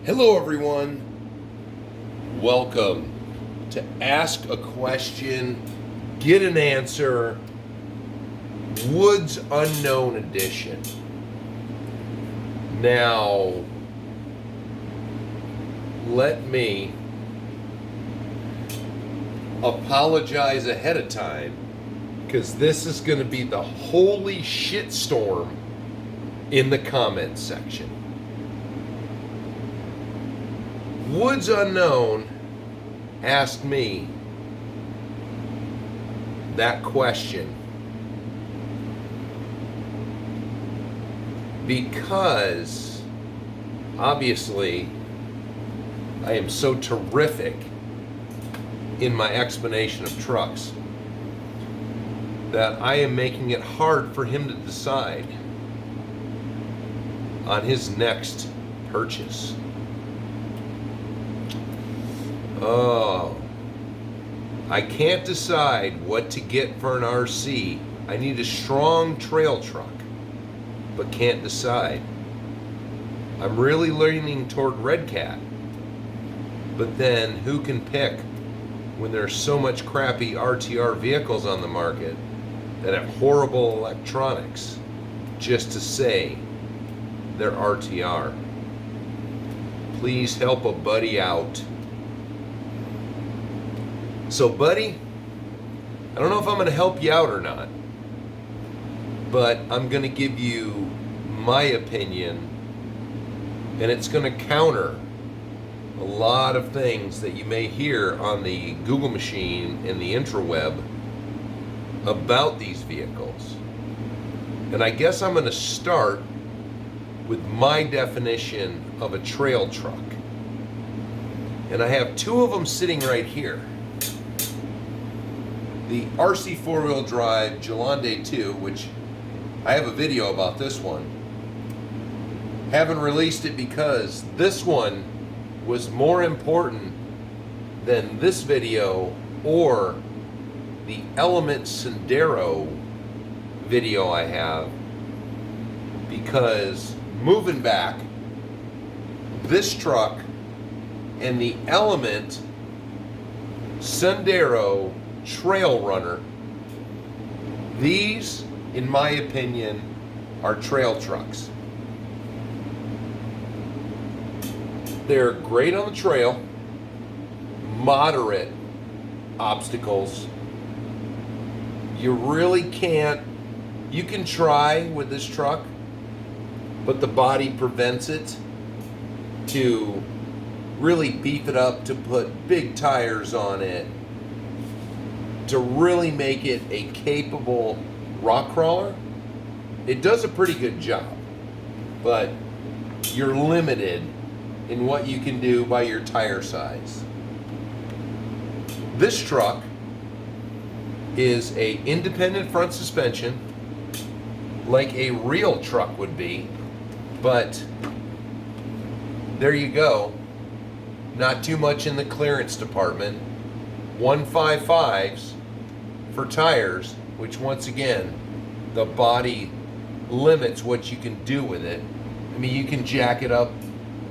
Hello, everyone. Welcome to Ask a Question, Get an Answer, Woods Unknown Edition. Now, let me apologize ahead of time because this is going to be the holy shitstorm in the comments section. Woods Unknown asked me that question because obviously I am so terrific in my explanation of trucks that I am making it hard for him to decide on his next purchase. Oh, I can't decide what to get for an RC. I need a strong trail truck, but can't decide. I'm really leaning toward Red Cat, but then who can pick when there's so much crappy RTR vehicles on the market that have horrible electronics just to say they're RTR? Please help a buddy out. So, buddy, I don't know if I'm going to help you out or not, but I'm going to give you my opinion, and it's going to counter a lot of things that you may hear on the Google machine and the intraweb about these vehicles. And I guess I'm going to start with my definition of a trail truck. And I have two of them sitting right here. The RC four-wheel drive Gelande 2, which I have a video about this one. Haven't released it because this one was more important than this video or the Element Sendero video I have, because moving back, this truck and the Element Sendero Trail Runner, these, in my opinion, are trail trucks. They're great on the trail, moderate obstacles. You really can't, you can try with this truck, but the body prevents it, to really beef it up, to put big tires on it, to really make it a capable rock crawler. It does a pretty good job, but you're limited in what you can do by your tire size. This truck is a independent front suspension, like a real truck would be, but there you go. Not too much in the clearance department. 155s for tires, which once again, the body limits what you can do with it. I mean, you can jack it up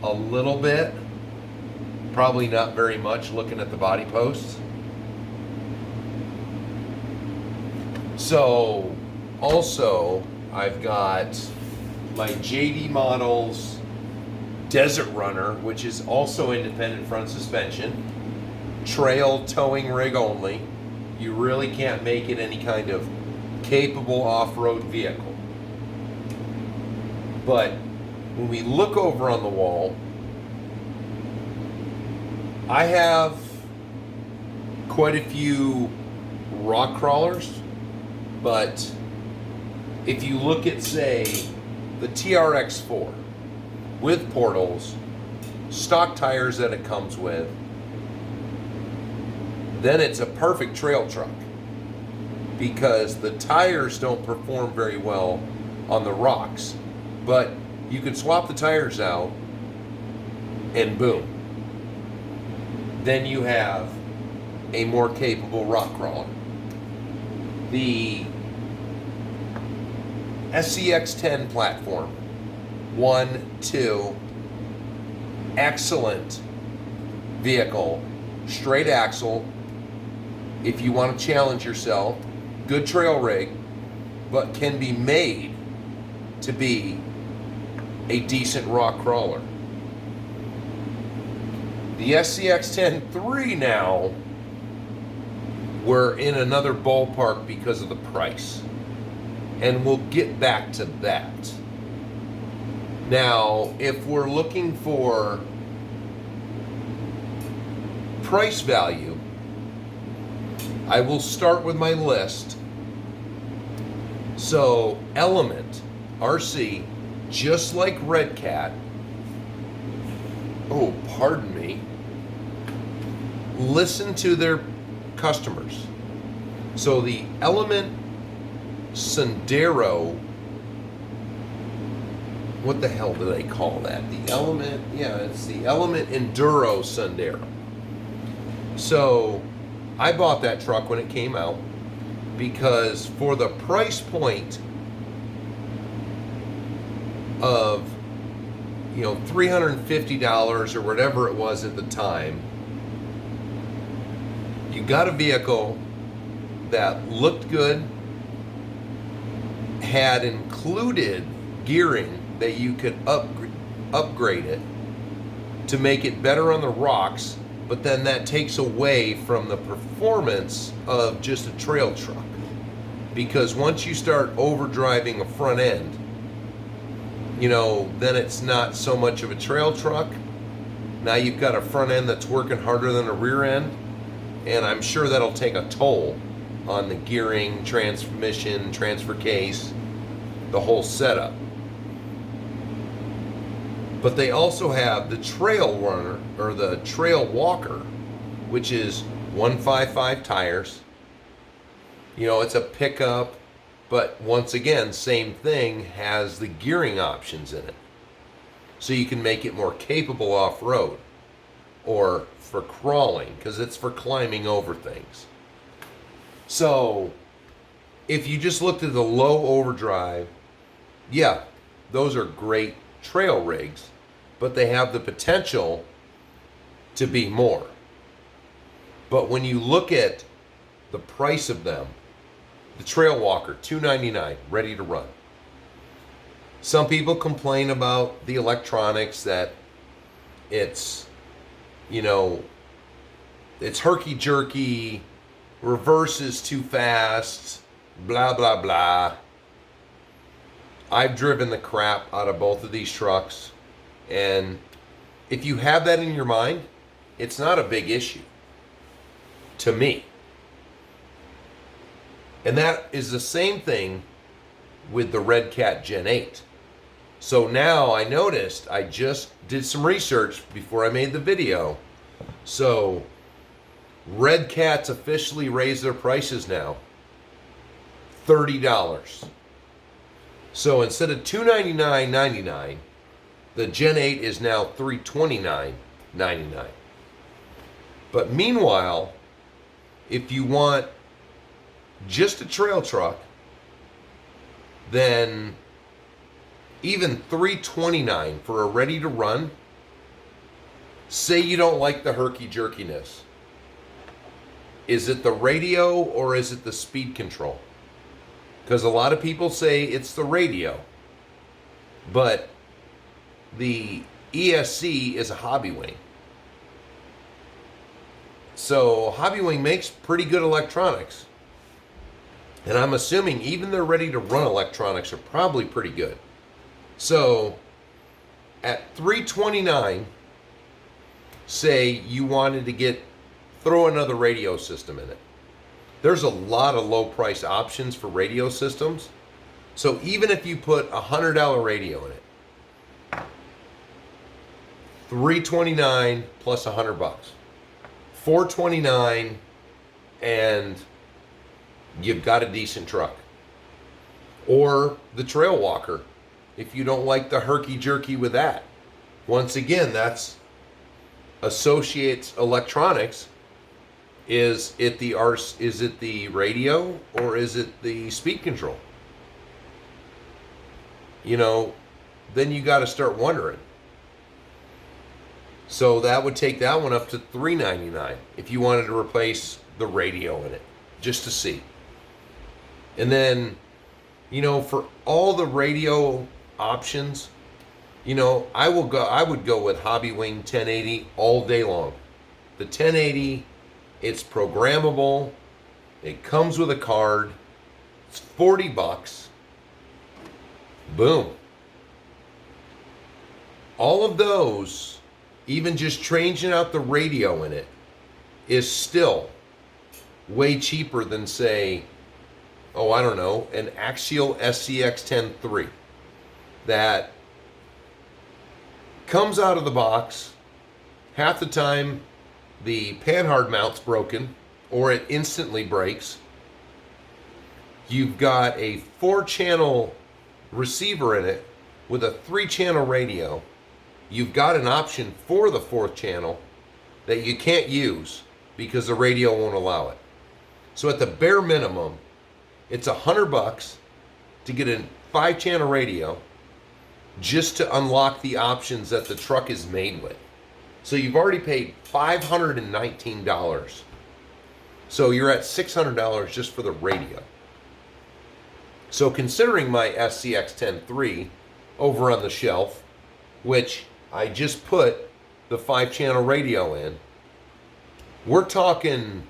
a little bit, probably not very much looking at the body posts. So, also, I've got my JD Models Desert Runner, which is also independent front suspension, trail towing rig only. You really can't make it any kind of capable off-road vehicle. But when we look over on the wall, I have quite a few rock crawlers, but if you look at, say, the TRX4 with portals, stock tires that it comes with, then it's a perfect trail truck, because the tires don't perform very well on the rocks, but you can swap the tires out and boom, then you have a more capable rock crawler. The SCX10 platform, 1, 2, excellent vehicle, straight axle, if you want to challenge yourself, good trail rig, but can be made to be a decent rock crawler. The SCX-10 now, we're in another ballpark because of the price. And we'll get back to that. Now, if we're looking for price value, I will start with my list. So, Element RC, just like Red Cat, oh, pardon me, listen to their customers. So the Element Sendero, what the hell do they call that? The Element, yeah, it's the Element Enduro Sendero. So I bought that truck when it came out because for the price point of, you know, $350 or whatever it was at the time, you got a vehicle that looked good, had included gearing that you could upgrade it to make it better on the rocks, but then that takes away from the performance of just a trail truck. Because once you start overdriving a front end, you know, then it's not so much of a trail truck. Now you've got a front end that's working harder than a rear end, and I'm sure that'll take a toll on the gearing, transmission, transfer case, the whole setup. But they also have the Trail Runner, or the Trail Walker, which is 155 tires. You know, it's a pickup, but once again, same thing, has the gearing options in it. So you can make it more capable off-road or for crawling, because it's for climbing over things. So if you just looked at the low overdrive, yeah, those are great trail rigs, but they have the potential to be more. But when you look at the price of them, the Trail Walker, $299, ready to run. Some people complain about the electronics, that it's, you know, it's herky-jerky, reverses too fast, blah, blah, blah. I've driven the crap out of both of these trucks, and if you have that in your mind, it's not a big issue to me. And that is the same thing with the Red Cat Gen 8. So now I noticed, I just did some research before I made the video. So Red Cat's officially raised their prices now. $30. So instead of $299.99, the Gen 8 is now $329.99. But meanwhile, if you want just a trail truck, then even $329 for a ready to run. Say you don't like the herky jerkiness. Is it the radio or is it the speed control? Because a lot of people say it's the radio, but the ESC is a hobby wing. So Hobby Wing makes pretty good electronics. And I'm assuming even their ready to run electronics are probably pretty good. So at $329, say you wanted to throw another radio system in it. There's a lot of low price options for radio systems. So even if you put a $100 radio in it, $329 plus $100, $429, and you've got a decent truck. Or the Trail Walker, if you don't like the herky-jerky with that. Once again, that's Associates Electronics. Is it the radio or is it the speed control? You know, then you got to start wondering. So that would take that one up to $399 if you wanted to replace the radio in it, just to see. And then, for all the radio options, I would go with Hobbywing 1080 all day long. The 1080, it's programmable. It comes with a card. It's $40. Boom. All of those, even just changing out the radio in it, is still way cheaper than, say, I don't know, an Axial SCX10 III that comes out of the box. Half the time the panhard mount's broken or it instantly breaks. You've got a 4-channel receiver in it with a 3-channel radio. You've got an option for the 4th channel that you can't use because the radio won't allow it. So at the bare minimum, it's $100 to get a 5-channel radio just to unlock the options that the truck is made with. So you've already paid $519. So you're at $600 just for the radio. So considering my SCX10 III over on the shelf, which I just put the 5-channel radio in, we're talking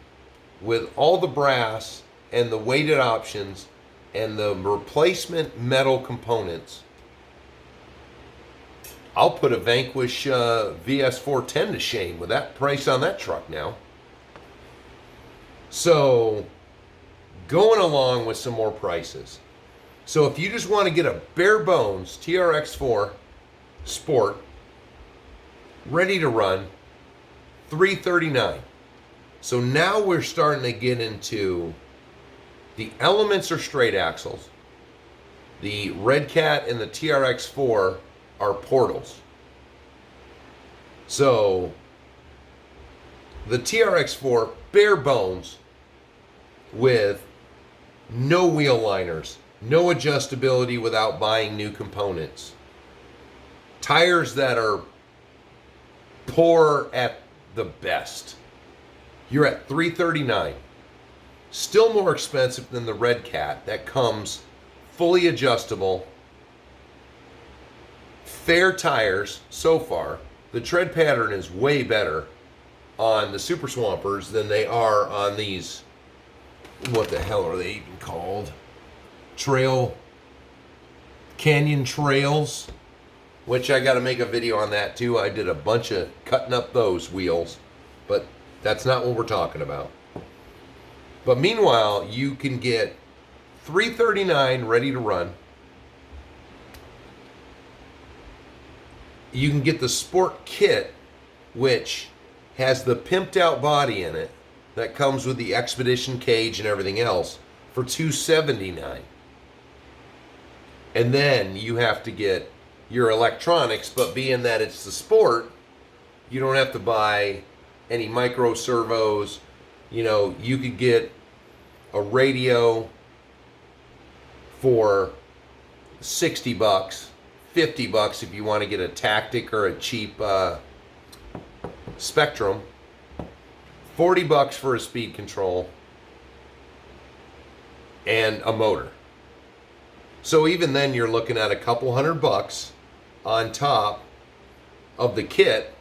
with all the brass and the weighted options and the replacement metal components. I'll put a Vanquish VS410 to shame with that price on that truck now. So, going along with some more prices. So if you just want to get a bare bones TRX4 Sport, ready to run, $339. So now we're starting to get into the Elements or straight axles. The Red Cat and the TRX4 are portals. So the TRX4 bare bones with no wheel liners, no adjustability without buying new components, tires that are poor at the best. You're at $339. Still more expensive than the Red Cat that comes fully adjustable. Fair tires so far. The tread pattern is way better on the Super Swampers than they are on these, what the hell are they even called? Canyon Trails, which I got to make a video on that too. I did a bunch of cutting up those wheels, but that's not what we're talking about. But meanwhile, you can get $339 ready to run. You can get the Sport Kit, which has the pimped out body in it that comes with the Expedition cage and everything else for $279. And then you have to get your electronics, but being that it's the Sport, you don't have to buy any micro servos. You could get a radio for $60, $50 if you want to get a Tactic or a cheap Spectrum, $40 for a speed control, and a motor. So even then you're looking at a couple $100 on top of the kit,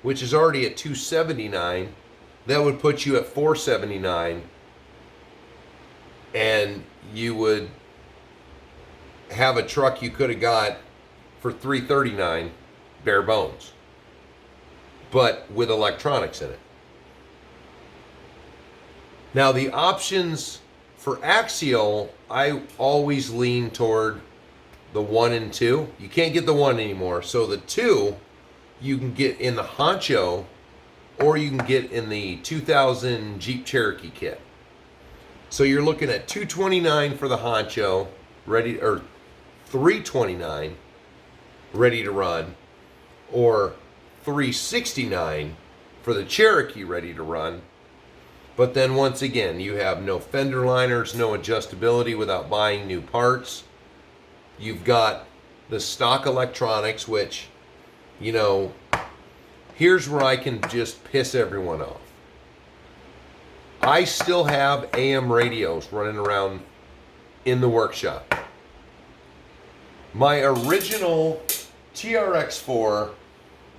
which is already at $279. That would put you at $479, and you would have a truck you could have got for $339 bare bones, but with electronics in it. Now the options for Axial, I always lean toward the 1 and 2. You can't get the 1 anymore, so the 2 you can get in the Honcho, or you can get in the 2000 Jeep Cherokee kit. So you're looking at $229 for the Honcho, or $329 ready to run, or $369 for the Cherokee ready to run. But then once again, you have no fender liners, no adjustability without buying new parts. You've got the stock electronics, which, here's where I can just piss everyone off. I still have AM radios running around in the workshop. My original TRX4,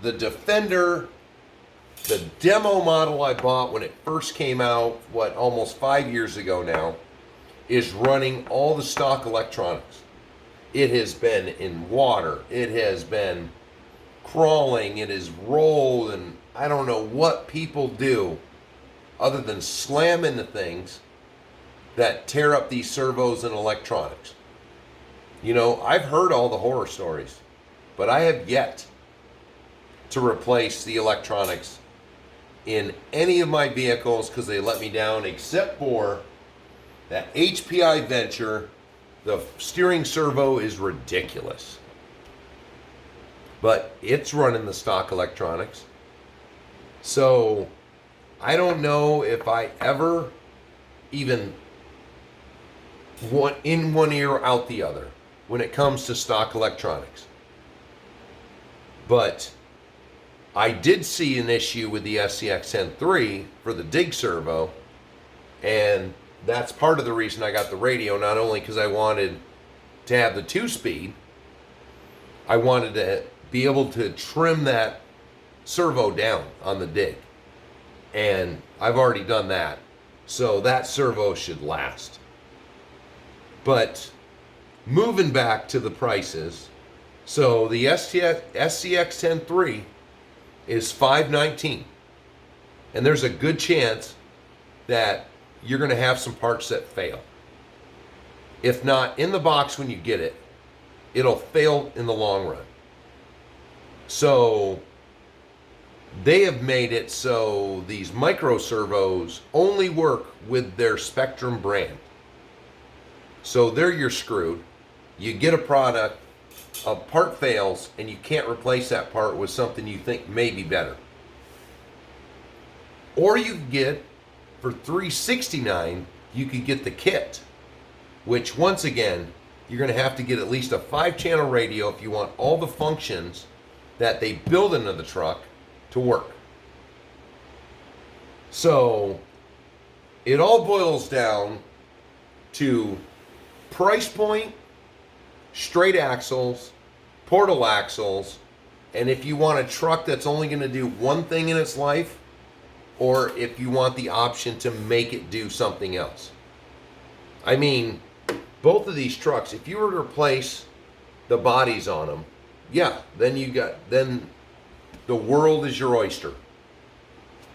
the Defender, the demo model I bought when it first came out, almost 5 years ago now, is running all the stock electronics. It has been in water. It has been crawling. It has rolled, and I don't know what people do other than slam into things that tear up these servos and electronics. You know, I've heard all the horror stories, but I have yet to replace the electronics in any of my vehicles because they let me down, except for that HPI Venture. The steering servo is ridiculous, but it's running the stock electronics. So I don't know if I ever even want in one ear out the other when it comes to stock electronics. But I did see an issue with the SCX-10-3 for the dig servo, and that's part of the reason I got the radio, not only because I wanted to have the 2-speed, I wanted to be able to trim that servo down on the dig. And I've already done that. So that servo should last. But moving back to the prices, so the SCX-10-3 is $519. And there's a good chance that you're going to have some parts that fail. If not in the box when you get it, it'll fail in the long run. So they have made it so these micro servos only work with their Spectrum brand. So there you're screwed. You get a product, a part fails, and you can't replace that part with something you think may be better. Or you can get, for $369, you could get the kit, which once again, you're going to have to get at least a 5-channel radio if you want all the functions that they build into the truck to work. So it all boils down to price point, straight axles, portal axles, and if you want a truck that's only going to do one thing in its life, or if you want the option to make it do something else. I mean, both of these trucks, if you were to replace the bodies on them, yeah, then the world is your oyster.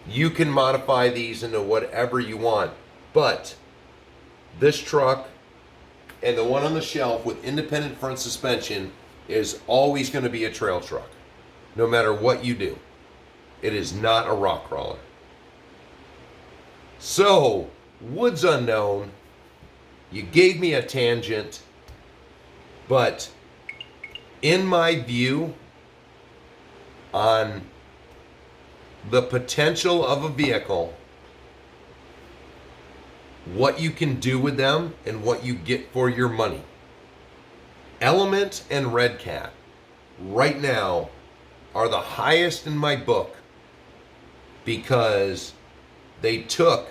You can modify these into whatever you want. But this truck and the one on the shelf with independent front suspension is always going to be a trail truck, no matter what you do. It is not a rock crawler. So, Woods Unknown, you gave me a tangent, but in my view on the potential of a vehicle, what you can do with them and what you get for your money, Element and Red Cat right now are the highest in my book because they took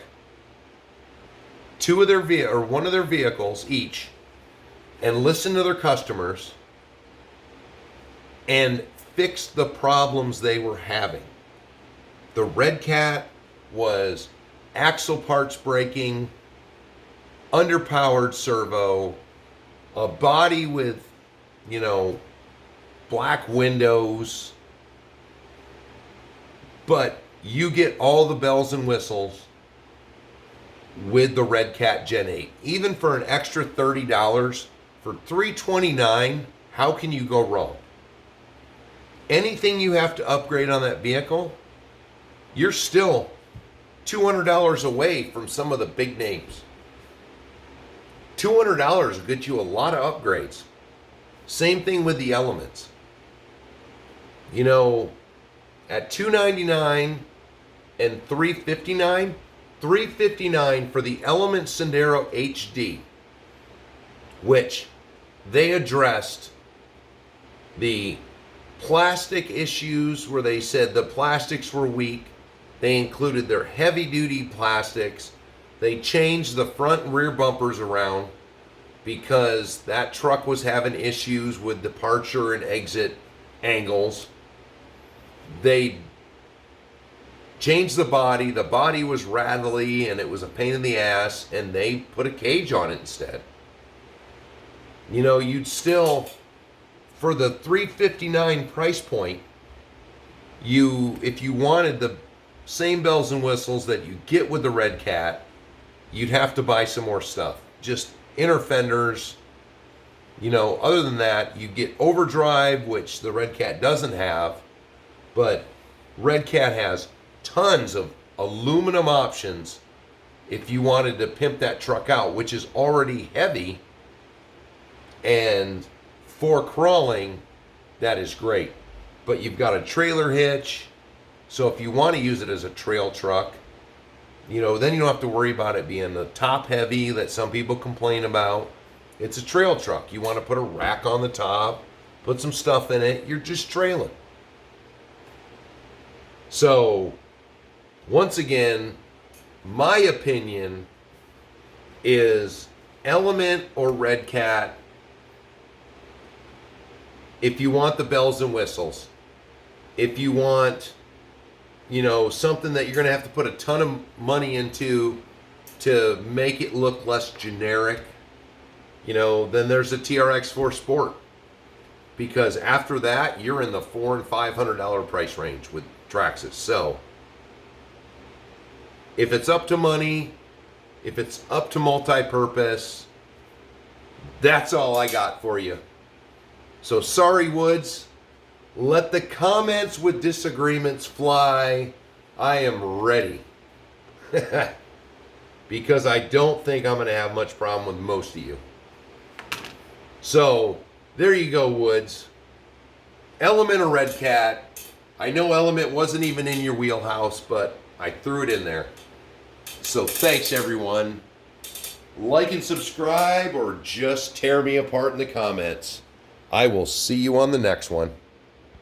one of their vehicles each and listened to their customers and fixed the problems they were having. The Red Cat was axle parts breaking, underpowered servo, a body with, black windows, but you get all the bells and whistles with the Red Cat Gen 8. Even for an extra $30, for $329, how can you go wrong? Anything you have to upgrade on that vehicle, you're still $200 away from some of the big names. $200 will get you a lot of upgrades. Same thing with the Elements. At $299 and $359, $359 for the Element Sendero HD, which they addressed the plastic issues where they said the plastics were weak. They included their heavy-duty plastics. They changed the front and rear bumpers around because that truck was having issues with departure and exit angles. They changed the body. The body was rattly and it was a pain in the ass, and they put a cage on it instead. You know, you'd still, for the $359 price point, if you wanted the same bells and whistles that you get with the Red Cat, you'd have to buy some more stuff. Just inner fenders. You know, other than that, you get overdrive, which the Red Cat doesn't have, but Red Cat has tons of aluminum options if you wanted to pimp that truck out, which is already heavy, and for crawling, that is great. But you've got a trailer hitch, so if you want to use it as a trail truck, you know, then you don't have to worry about it being the top heavy that some people complain about. It's a trail truck. You want to put a rack on the top, put some stuff in it, you're just trailing. So, once again, my opinion is Element or Red Cat if you want the bells and whistles. If you want, you know, something that you're going to have to put a ton of money into to make it look less generic, you know, then there's a TRX4 Sport. Because after that, you're in the $400 and $500 price range with Traxxas. So, if it's up to money, if it's up to multi-purpose, that's all I got for you. So sorry, Woods. Let the comments with disagreements fly. I am ready. Because I don't think I'm going to have much problem with most of you. So, there you go, Woods. Element or Red Cat. I know Element wasn't even in your wheelhouse, but I threw it in there. So thanks, everyone. Like and subscribe, or just tear me apart in the comments. I will see you on the next one.